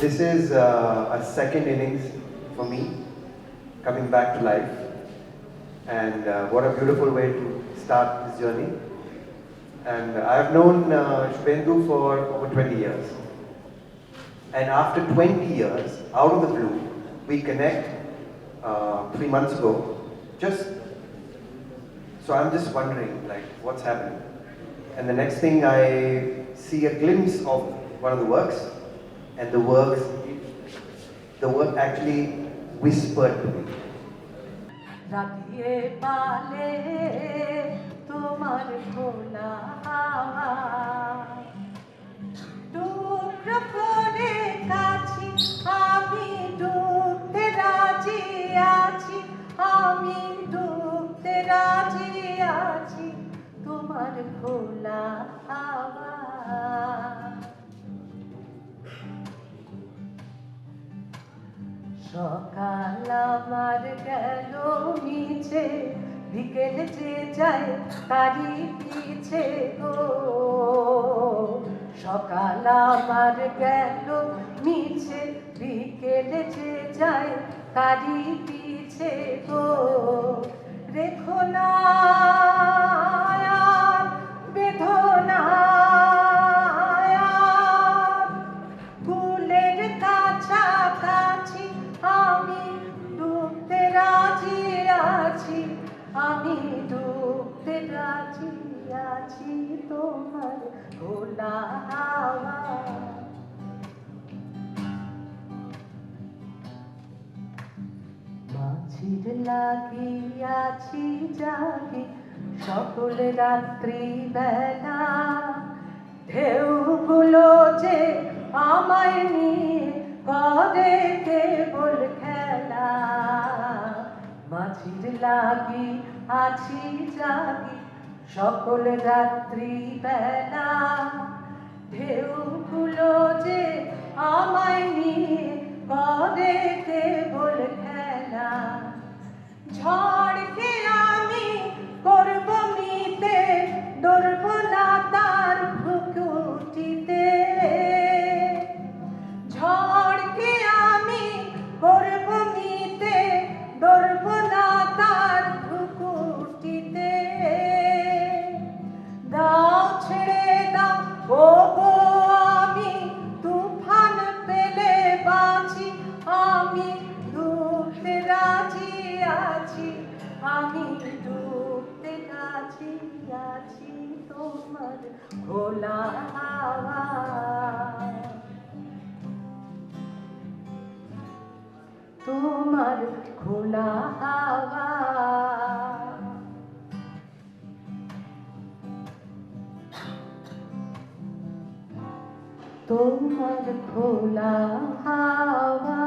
This is a second innings for me, coming back to life. And what a beautiful way to start this journey. And I have known Shvendu for over 20 years. And after 20 years, out of the blue, we connect 3 months ago. Just so I'm just wondering, like, what's happening? And the next thing I see a glimpse of one of the works, and the work actually whispered to me. রাখিয়ে পালে তোমার খোলা হাওয়া টুকরো করে কাছি আমি ডুবতে রাজি আছি আমি ডুবতে রাজি আছি তোমার খোলা হাওয়া সকাল আমার গেল মিছে বিকেল যে যায় তারি পিছে গো সকাল আমার গেল মিছে বিকেল যে যায় তারি পিছে গো রেখো না আর বেদনা ফুলের কাছাকাছি আমি ডুবতে রাজি আছি আমি ডুবতে রাজি আছি তোমার খোলা হাওয়া মাঝির লাগিয়াছি জাগি সকল রাত্রি বেলা ঢেউগুলো যে আমায় নিয়ে করে কেবল খেলা মাঝির লাগি আছি জাগি সকল রাত্রি বেলা ঢেউগুলো যে আমায় নিয়ে করে কেবল খেলা ঝড়কে আমি করব মিতে ডরব না তার ভুকুটিতে ঝড়কে আমি করব মিতে ডরব না তার ভুকুটিতে দাও ছেড়ে দাও ও গো আমি তুফান পেলে বাঁচি আমি ডুবতে রাজি আছি আমি ডুবতে রাজি আছি তোমার খোলা হাওয়া তোমার খোলা হাওয়া তোমার খোলা হাওয়া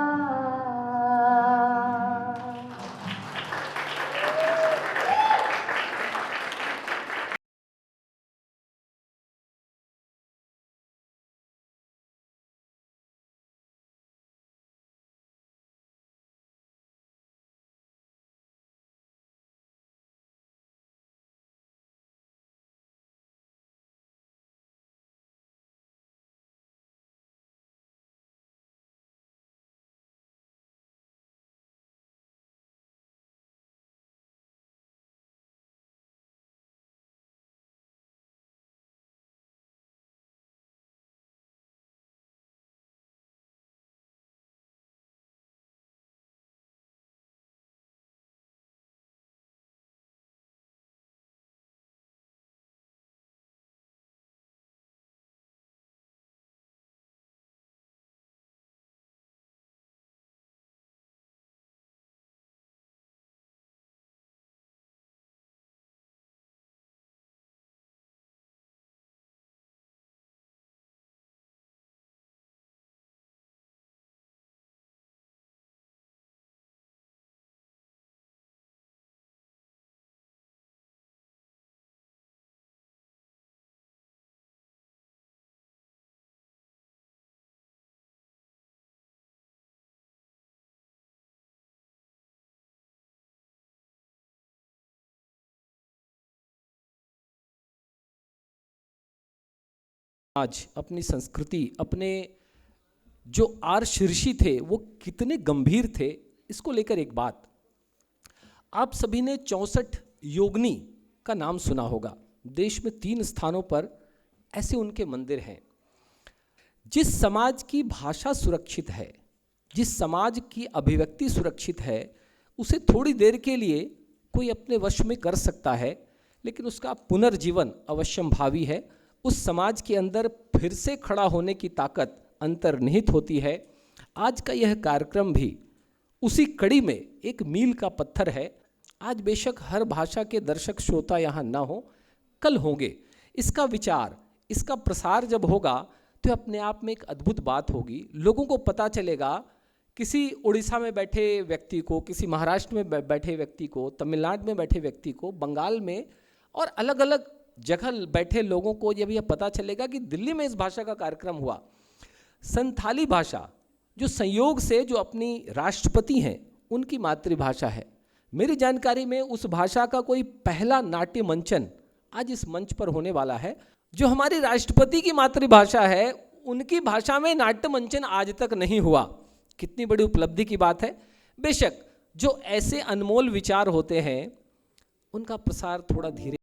आज अपनी संस्कृति, अपने जो आर शीर्षी थे वो कितने गंभीर थे, इसको लेकर एक बात। आप सभी ने 64 योगिनी का नाम सुना होगा। देश में 3 स्थानों पर ऐसे उनके मंदिर हैं। जिस समाज की भाषा सुरक्षित है, जिस समाज की अभिव्यक्ति सुरक्षित है, उसे थोड़ी देर के लिए कोई अपने वश में कर सकता है, लेकिन उसका पुनर्जीवन अवश्यंभावी है। उस समाज के अंदर फिर से खड़ा होने की ताकत अंतर्निहित होती है। आज का यह कार्यक्रम भी उसी कड़ी में एक मील का पत्थर है। आज बेशक हर भाषा के दर्शक श्रोता यहाँ ना हो, कल होंगे। इसका विचार, इसका प्रसार जब होगा तो अपने आप में एक अद्भुत बात होगी। लोगों को पता चलेगा, किसी उड़ीसा में बैठे व्यक्ति को, किसी महाराष्ट्र में बैठे व्यक्ति को, तमिलनाडु में बैठे व्यक्ति को, बंगाल में और अलग अलग जगह बैठे लोगों को जब यह पता चलेगा कि दिल्ली में इस भाषा का कार्यक्रम हुआ। संथाली भाषा जो संयोग से जो अपनी राष्ट्रपति हैं उनकी मातृभाषा है। मेरी जानकारी में उस भाषा का कोई पहला नाट्य मंचन आज इस मंच पर होने वाला है। जो हमारी राष्ट्रपति की मातृभाषा है, उनकी भाषा में नाट्य मंचन आज तक नहीं हुआ। कितनी बड़ी उपलब्धि की बात है। बेशक जो ऐसे अनमोल विचार होते हैं उनका प्रसार थोड़ा धीरे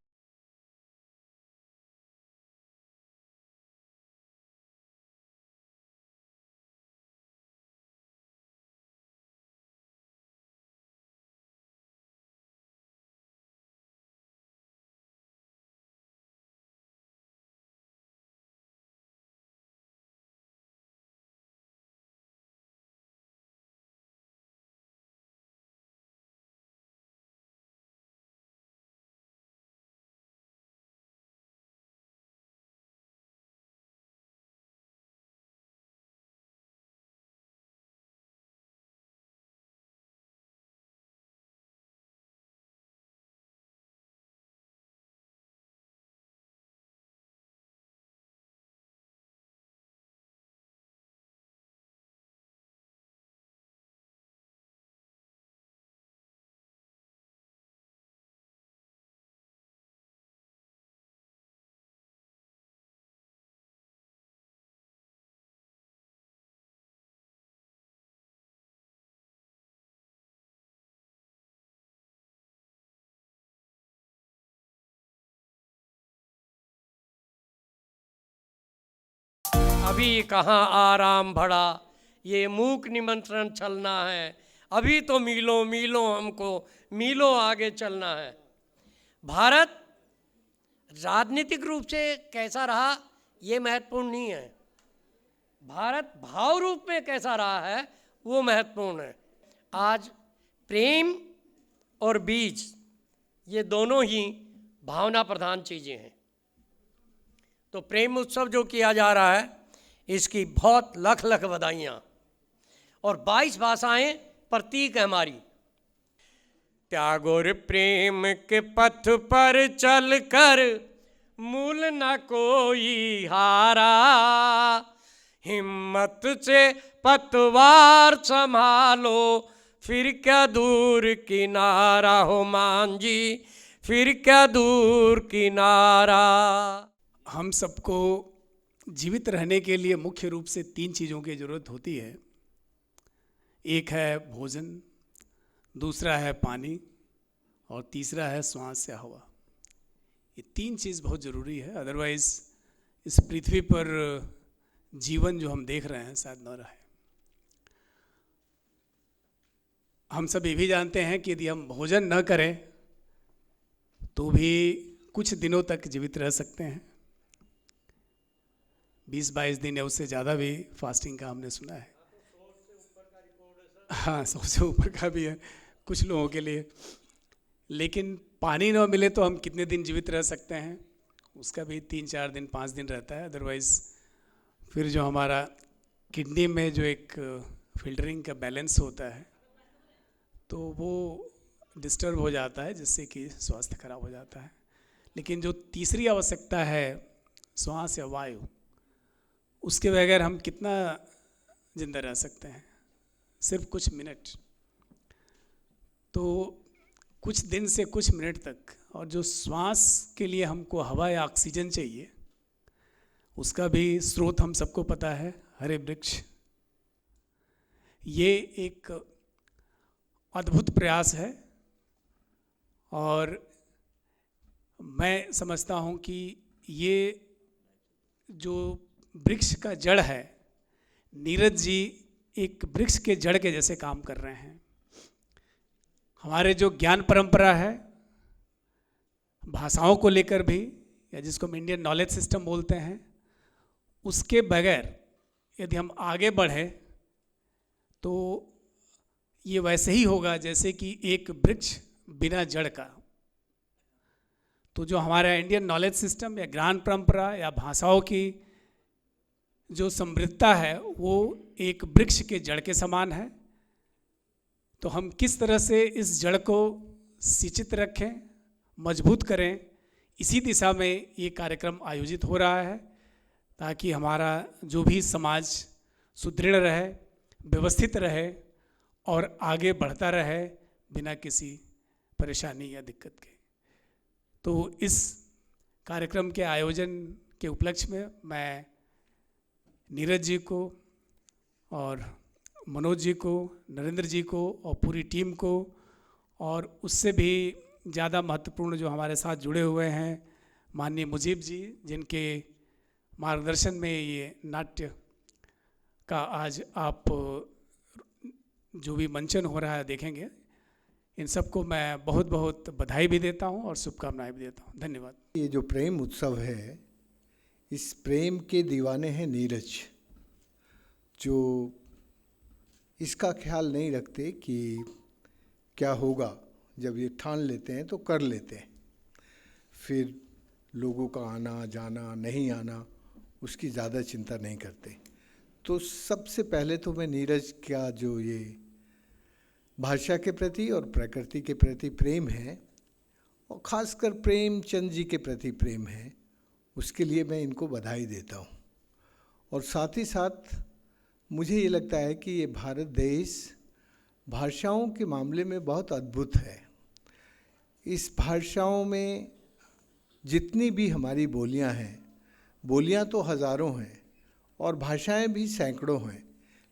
अभी कहाँ आराम भड़ा, ये मूक निमंत्रण चलना है। अभी तो मीलों मीलों हमको मीलों आगे चलना है। भारत राजनीतिक रूप से कैसा रहा ये महत्वपूर्ण नहीं है, भारत भाव रूप में कैसा रहा है वो महत्वपूर्ण है। आज प्रेम और बीज ये दोनों ही भावना प्रधान चीज़ें हैं। तो प्रेम उत्सव जो किया जा रहा है, इसकी बहुत लख लख बधाइयाँ। और 22 भाषाएं प्रतीक है हमारी। त्यागोर प्रेम के पथ पर चल कर मूल न कोई हारा, हिम्मत से पतवार संभालो फिर क्या दूर किनारा हो मान जी, फिर क्या दूर किनारा। हम सबको जीवित रहने के लिए मुख्य रूप से 3 चीज़ों की ज़रूरत होती है। एक है भोजन, दूसरा है पानी और तीसरा है श्वास या हवा। ये 3 चीज़ बहुत ज़रूरी है, अदरवाइज़ इस पृथ्वी पर जीवन जो हम देख रहे हैं शायद न रहे। हम सब ये भी जानते हैं कि यदि हम भोजन न करें तो भी कुछ दिनों तक जीवित रह सकते हैं। 20-22 दिन या उससे ज़्यादा भी फास्टिंग का हमने सुना है। हाँ, 100 से ऊपर का भी है कुछ लोगों के लिए। लेकिन पानी ना मिले तो हम कितने दिन जीवित रह सकते हैं, उसका भी 3-4 दिन 5 दिन रहता है। अदरवाइज़ फिर जो हमारा किडनी में जो एक फिल्टरिंग का बैलेंस होता है तो वो डिस्टर्ब हो जाता है, जिससे कि स्वास्थ्य खराब हो जाता है। लेकिन जो तीसरी आवश्यकता है श्वास या वायु, उसके बगैर हम कितना जिंदा रह सकते हैं, सिर्फ कुछ मिनट। तो कुछ दिन से कुछ मिनट तक। और जो श्वास के लिए हमको हवा या ऑक्सीजन चाहिए, उसका भी स्रोत हम सबको पता है, हरे वृक्ष ये एक अद्भुत प्रयास है और मैं समझता हूँ कि ये जो वृक्ष का जड़ है, नीरज जी एक वृक्ष के जड़ के जैसे काम कर रहे हैं। हमारे जो ज्ञान परंपरा है भाषाओं को लेकर भी, या जिसको हम इंडियन नॉलेज सिस्टम बोलते हैं, उसके बगैर यदि हम आगे बढ़े तो ये वैसे ही होगा जैसे कि एक वृक्ष बिना जड़ का। तो जो हमारा इंडियन नॉलेज सिस्टम या ज्ञान परंपरा या भाषाओं की जो समृद्धता है वो एक वृक्ष के जड़ के समान है। तो हम किस तरह से इस जड़ को सिंचित रखें, मजबूत करें, इसी दिशा में ये कार्यक्रम आयोजित हो रहा है, ताकि हमारा जो भी समाज सुदृढ़ रहे, व्यवस्थित रहे और आगे बढ़ता रहे बिना किसी परेशानी या दिक्कत के। तो इस कार्यक्रम के आयोजन के उपलक्ष्य में मैं नीरज जी को और मनोज जी को, नरेंद्र जी को और पूरी टीम को, और उससे भी ज़्यादा महत्वपूर्ण जो हमारे साथ जुड़े हुए हैं माननीय मुजीब जी, जिनके मार्गदर्शन में ये नाट्य का आज आप जो भी मंचन हो रहा है देखेंगे, इन सबको मैं बहुत बहुत बधाई भी देता हूं और शुभकामनाएं भी देता हूं। धन्यवाद। ये जो प्रेम उत्सव है, इस प्रेम के दीवाने हैं नीरज, जो इसका ख्याल नहीं रखते कि क्या होगा। जब ये ठान लेते हैं तो कर लेते हैं, फिर लोगों का आना जाना नहीं आना उसकी ज़्यादा चिंता नहीं करते। तो सबसे पहले तो मैं नीरज का जो ये भाषा के प्रति और प्रकृति के प्रति प्रेम है, और ख़ासकर प्रेमचंद जी के प्रति प्रेम है, उसके लिए मैं इनको बधाई देता हूँ। और साथ ही साथ मुझे ये लगता है कि ये भारत देश भाषाओं के मामले में बहुत अद्भुत है। इस भाषाओं में जितनी भी हमारी बोलियाँ हैं, बोलियाँ तो हज़ारों हैं और भाषाएं भी सैकड़ों हैं,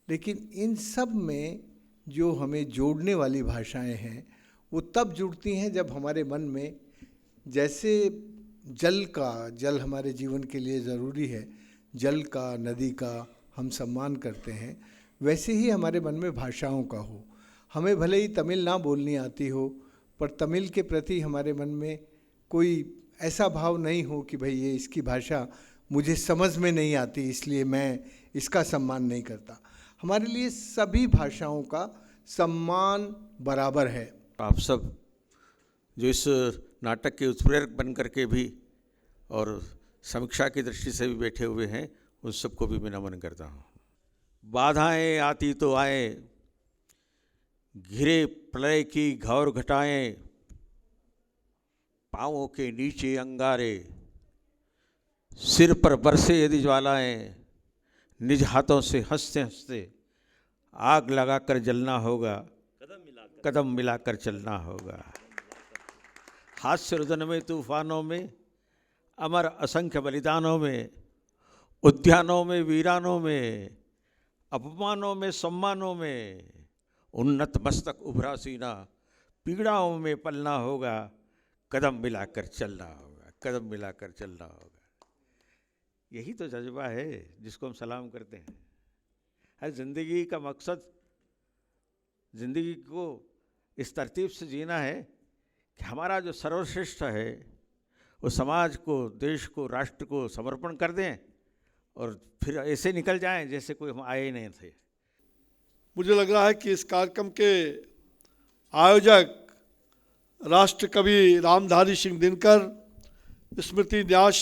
लेकिन इन सब में जो हमें जोड़ने वाली भाषाएं हैं वो तब जुड़ती हैं जब हमारे मन में, जैसे जल हमारे जीवन के लिए ज़रूरी है, जल का, नदी का हम सम्मान करते हैं, वैसे ही हमारे मन में भाषाओं का हो। हमें भले ही तमिल ना बोलनी आती हो, पर तमिल के प्रति हमारे मन में कोई ऐसा भाव नहीं हो कि भाई ये इसकी भाषा मुझे समझ में नहीं आती इसलिए मैं इसका सम्मान नहीं करता। हमारे लिए सभी भाषाओं का सम्मान बराबर है। आप सब जो इस नाटक के उत्प्रेरक बन करके भी और समीक्षा की दृष्टि से भी बैठे हुए हैं, उन सबको भी मैं नमन करता हूँ। बाधाएं आती तो आए, घिरे प्रलय की घौर घटाएं, पाँवों के नीचे अंगारे, सिर पर बरसे यदि ज्वालाएं, निज हाथों से हंसते हंसते आग लगाकर जलना होगा, कदम मिलाकर चलना होगा। हास्य रुदन में, तूफानों में, अमर असंख्य बलिदानों में, उद्यानों में, वीरानों में, अपमानों में, सम्मानों में, उन्नत मस्तक उभरा सीना, पीड़ाओं में पलना होगा, कदम मिलाकर चलना होगा, कदम मिलाकर चलना होगा। यही तो जज्बा है जिसको हम सलाम करते हैं। हर ज़िंदगी का मकसद ज़िंदगी को इस तरतीब से जीना है कि हमारा जो सर्वश्रेष्ठ है वो समाज को, देश को, राष्ट्र को समर्पण कर दें और फिर ऐसे निकल जाएं जैसे कोई हम आए ही नहीं थे। मुझे लग रहा है कि इस कार्यक्रम के आयोजक राष्ट्र कवि रामधारी सिंह दिनकर स्मृति न्यास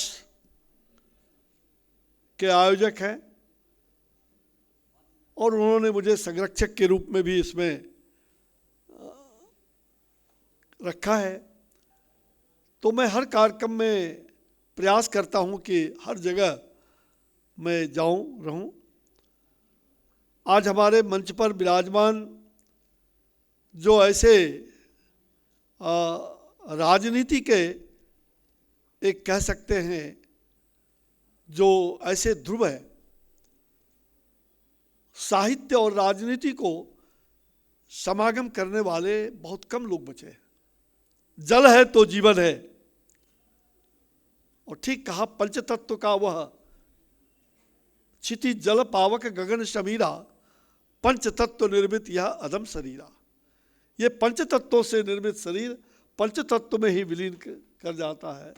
के आयोजक हैं और उन्होंने मुझे संरक्षक के रूप में भी इसमें रखा है। तो मैं हर कार्यक्रम में प्रयास करता हूं कि हर जगह मैं जाऊं, रहूं। आज हमारे मंच पर विराजमान जो ऐसे राजनीति के एक कह सकते हैं जो ऐसे ध्रुव है, साहित्य और राजनीति को समागम करने वाले बहुत कम लोग बचे हैं। जल है तो जीवन है, और ठीक कहा पंचतत्व का वह क्षिति जल पावक गगन शमीरा, पंचतत्व निर्मित यह अदम शरीरा। ये पंचतत्वों से निर्मित शरीर पंचतत्व में ही विलीन कर जाता है।